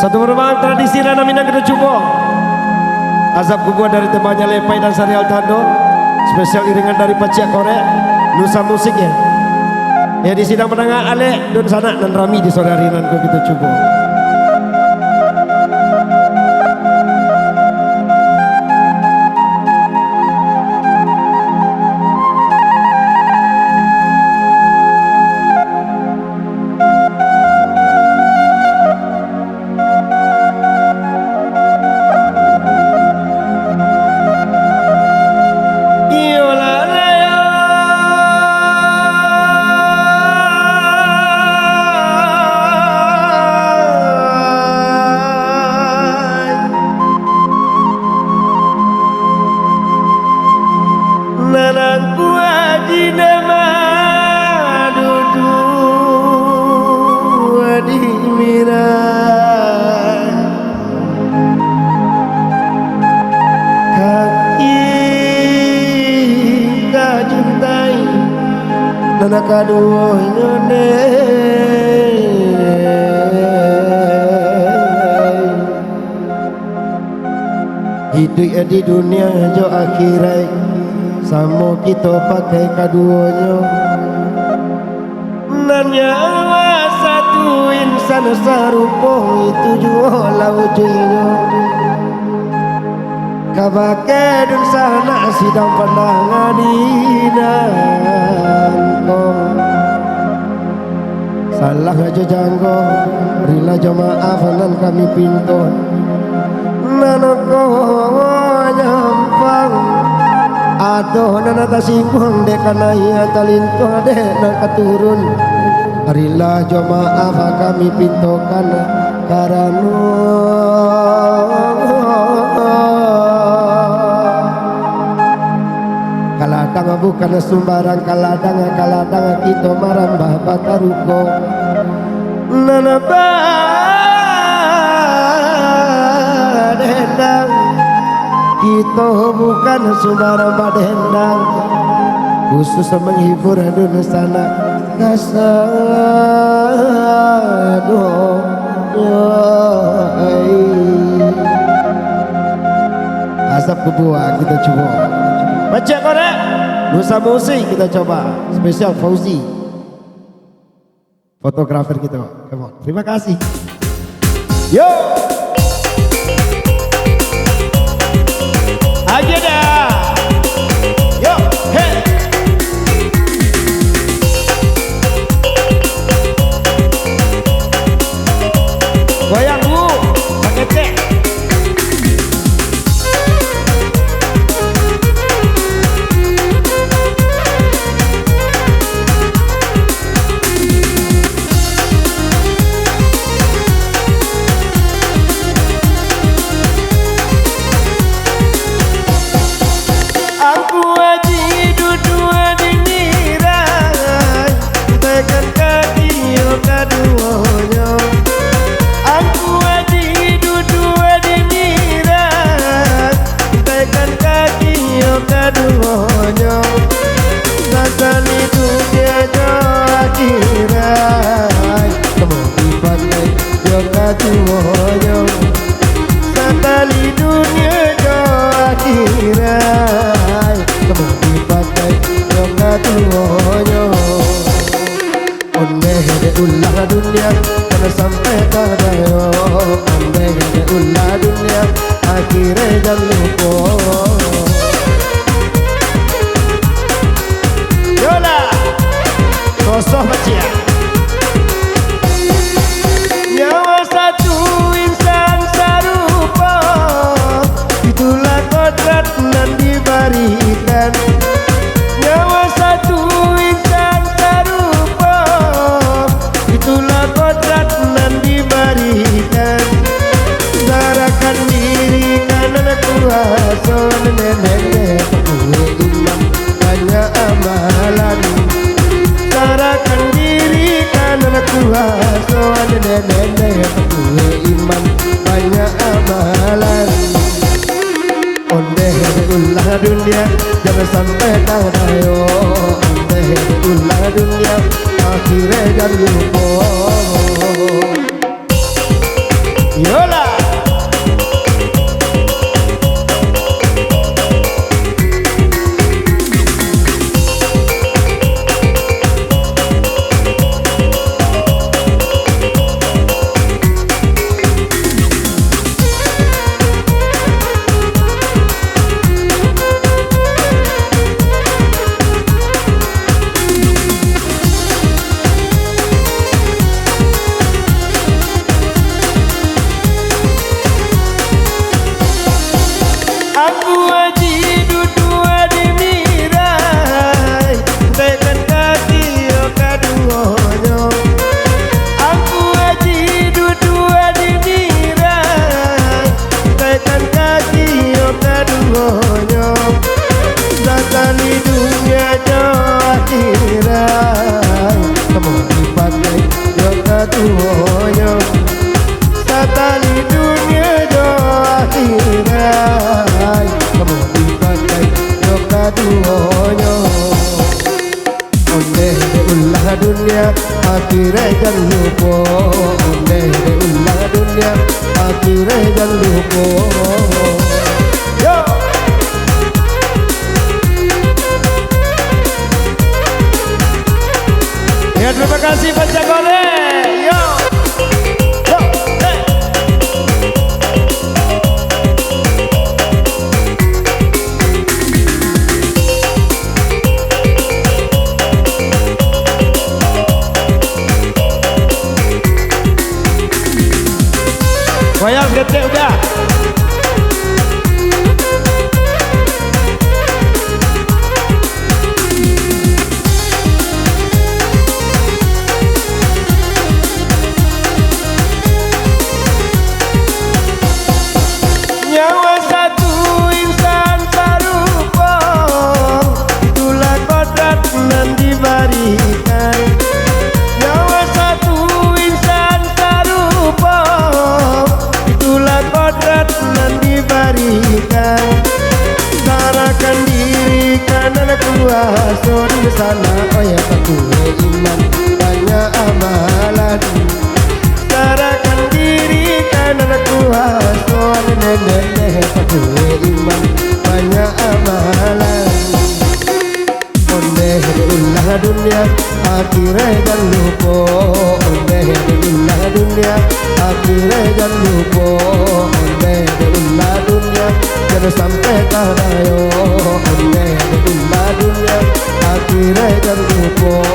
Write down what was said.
Satu merupakan tradisi Rana Minang kita coba. Azab Gugua dari temannya Lepai dan Sari Altando. Spesial iringan dari Paciak Korek. Nusa musiknya. Ya di sidang penengah Ale dan Sana dan Rami di sore hari nanti kita coba. Anak kedua ini hidup di dunia jo akhirat sama kita pakai keduanya. Nyawa satu insan serupa itu jual wujudnya. Kabake dan sana sidang pandangan salah aja janggo rila jamaah nan kami pintu nanoko nyampang aduh nanata singgung dek kanaya talinto dek nan katurun rila jamaah kami pintu kana karanu kaladang bukan sembarang kaladang kita marambah bataruko nanaba dendang kita bukan sembarang badendang khusus menghibur dunia sana kasado asap kebuah kita coba. Paciak Korek, Nusa Musik kita coba. Spesial Fauzi, fotografer kita. Come on. Terima kasih. Yo, aja dah. Yo, hey. Goyang bu, pakai teh. Satali dunia jo akhirat kamu dipakai yoga tuoyo onde hede ulah dunia karena sampai kadayo onde hede ulah dunia akhirnya jangan lupa yola kosong Paciak. Nyawa satu insan serupa itulah kodrat nan diberikan. Nyawa satu insan serupa itulah kodrat nan diberikan. Sarakan diri karena kuasa nenek imam banyak amalan. Sarakan diri karena kuasa nenek iman banyak amalan. Onde ulah dunia jangan sampai kadayo. Onde ulah dunia akhirnya jangan lupa. Yo dunia akhirnya jangan lupa onde ulah dunia akhirnya jangan lupa. Yo. Ya terima kasih Pak Cakore. Yo. Yo. Hey. Goyang gede udah. Nyawa satu insan serupa, itulah kodrat nan diberikan. Nyawa satu insan serupa, itulah kodrat nan diberikan. Sarakan diri karena kuasa di sana, oh ya pakai iman banyak amalan. Sarakan diri karena kuasa nenek pakai iman banyak amalan. Onde ulah dunia akhirnya jangan lupa, onde ulah dunia akhirnya jangan lupa, onde ulah dunia jangan sampai kadayo, onde ulah dunia akhirnya jangan lupa.